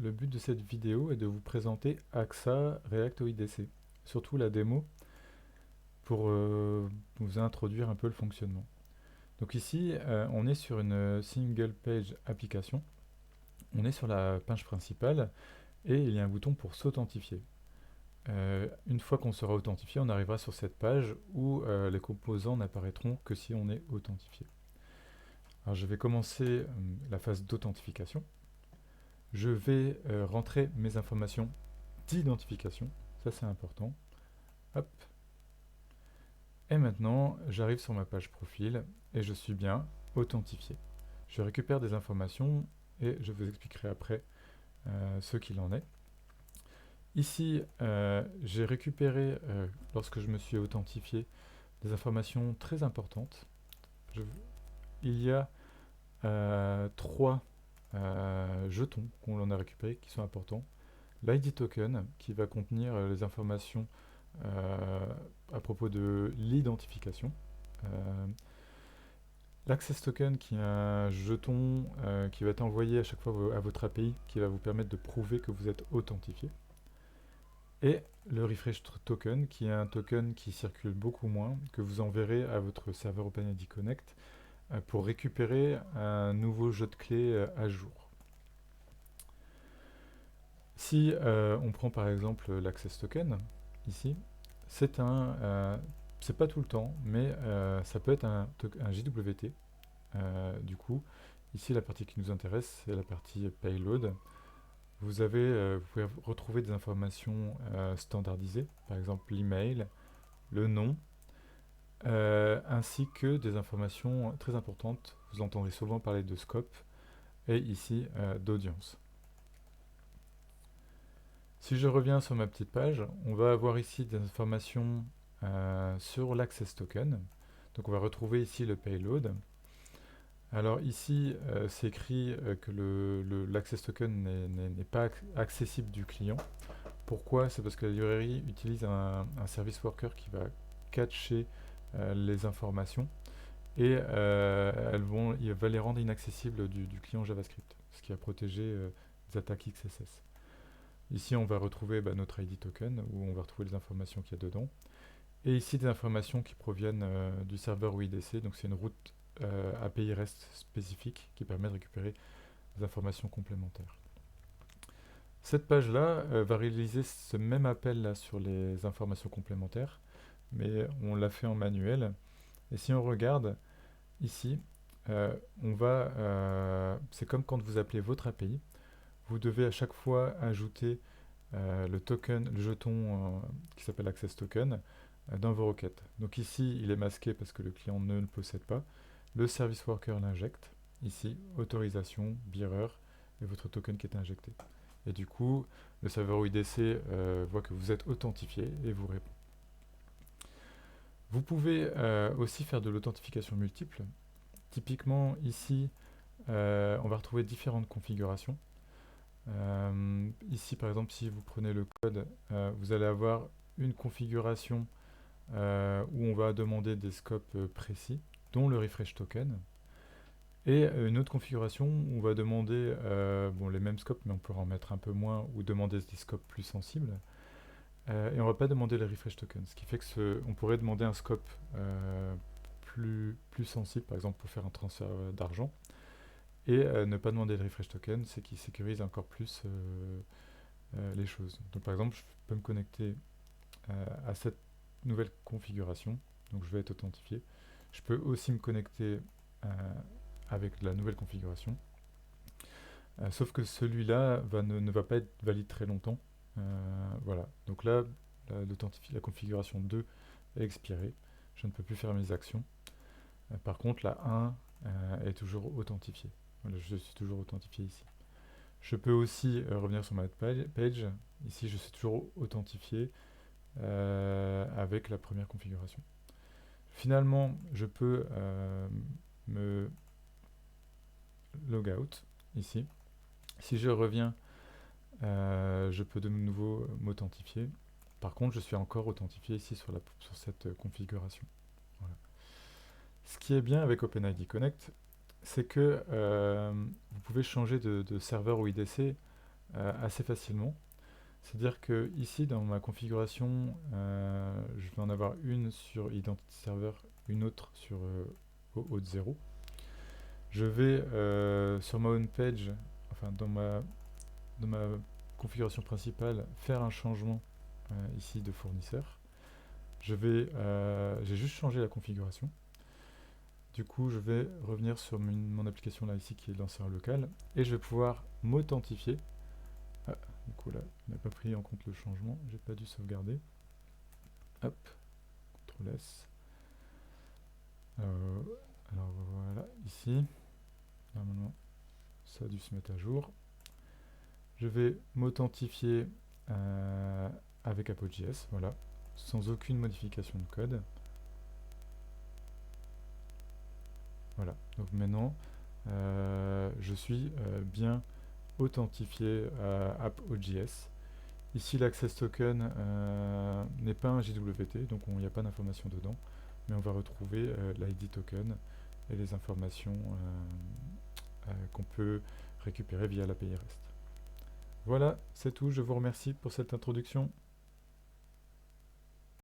le but de cette vidéo est de vous présenter AXA React OIDC, surtout la démo, pour vous introduire un peu le fonctionnement. Donc ici, on est sur une single page application, on est sur la page principale et il y a un bouton pour s'authentifier. Une fois qu'on sera authentifié, on arrivera sur cette page où les composants n'apparaîtront que si on est authentifié. Alors je vais commencer la phase d'authentification. Je vais rentrer mes informations d'identification, ça c'est important. Hop. Et maintenant, j'arrive sur ma page profil et je suis bien authentifié. Je récupère des informations et je vous expliquerai après ce qu'il en est. Ici, j'ai récupéré, lorsque je me suis authentifié, des informations très importantes. Il y a 3 jetons qu'on a récupérés qui sont importants. L'ID token qui va contenir les informations à propos de l'identification. L'Access Token qui est un jeton qui va être envoyé à chaque fois à votre API qui va vous permettre de prouver que vous êtes authentifié. Et le Refresh Token qui est un token qui circule beaucoup moins, que vous enverrez à votre serveur OpenID Connect pour récupérer un nouveau jeu de clés à jour. Si on prend par exemple l'Access Token, ici, c'est pas tout le temps, mais ça peut être un JWT. Du coup, ici la partie qui nous intéresse, c'est la partie Payload. Vous pouvez retrouver des informations standardisées, par exemple l'email, le nom, ainsi que des informations très importantes. Vous entendrez souvent parler de scope et ici d'audience. Si je reviens sur ma petite page, on va avoir ici des informations sur l'Access Token. Donc on va retrouver ici le payload. Alors ici, c'est écrit que l'Access Token n'est pas accessible du client. Pourquoi? C'est parce que la librairie utilise un service worker qui va catcher les informations et il va les rendre inaccessibles du client JavaScript, ce qui a protégé des attaques XSS. Ici, on va retrouver notre ID token, où on va retrouver les informations qu'il y a dedans. Et ici, des informations qui proviennent du serveur OIDC, donc c'est une route API REST spécifique qui permet de récupérer des informations complémentaires. Cette page-là va réaliser ce même appel là sur les informations complémentaires, mais on l'a fait en manuel. Et si on regarde ici, c'est comme quand vous appelez votre API, vous devez à chaque fois ajouter le token, le jeton qui s'appelle Access Token dans vos requêtes. Donc ici, il est masqué parce que le client ne le possède pas. Le service worker l'injecte. Ici, autorisation, bearer et votre token qui est injecté. Et du coup, le serveur OIDC voit que vous êtes authentifié et vous répond. Vous pouvez aussi faire de l'authentification multiple. Typiquement, ici, on va retrouver différentes configurations. Ici, par exemple, si vous prenez le code, vous allez avoir une configuration où on va demander des scopes précis, dont le refresh token, et une autre configuration où on va demander les mêmes scopes, mais on peut en mettre un peu moins, ou demander des scopes plus sensibles. Et on ne va pas demander le refresh token, ce qui fait que on pourrait demander un scope plus sensible, par exemple pour faire un transfert d'argent, et ne pas demander le refresh token, c'est qui sécurise encore plus les choses. Donc par exemple, je peux me connecter à cette nouvelle configuration, donc je vais être authentifié. Je peux aussi me connecter avec la nouvelle configuration, sauf que celui-là ne va pas être valide très longtemps. Voilà, donc là, la configuration 2 est expirée, je ne peux plus faire mes actions. Par contre, la 1 est toujours authentifiée. Voilà, je suis toujours authentifié ici. Je peux aussi revenir sur ma page. Ici, je suis toujours authentifié avec la première configuration. Finalement, je peux me log out ici. Si je reviens, je peux de nouveau m'authentifier. Par contre, je suis encore authentifié ici sur cette configuration. Voilà. Ce qui est bien avec OpenID Connect, c'est que vous pouvez changer de serveur OIDC assez facilement. C'est-à-dire que ici, dans ma configuration, je vais en avoir une sur Identity Server, une autre sur Auth 0. Je vais sur ma home page, enfin dans ma configuration principale, faire un changement ici de fournisseur. J'ai juste changé la configuration. Du coup, je vais revenir sur mon application là ici qui est lanceur local et je vais pouvoir m'authentifier. Ah, du coup là, il n'a pas pris en compte le changement, j'ai pas dû sauvegarder. Hop, CTRL S. Alors voilà, ici, normalement, ça a dû se mettre à jour. Je vais m'authentifier avec Apple.js, voilà, sans aucune modification de code. Voilà, donc maintenant, je suis bien authentifié à App.js. Ici, l'Access Token n'est pas un JWT, donc il n'y a pas d'informations dedans, mais on va retrouver l'ID Token et les informations qu'on peut récupérer via l'API REST. Voilà, c'est tout, je vous remercie pour cette introduction.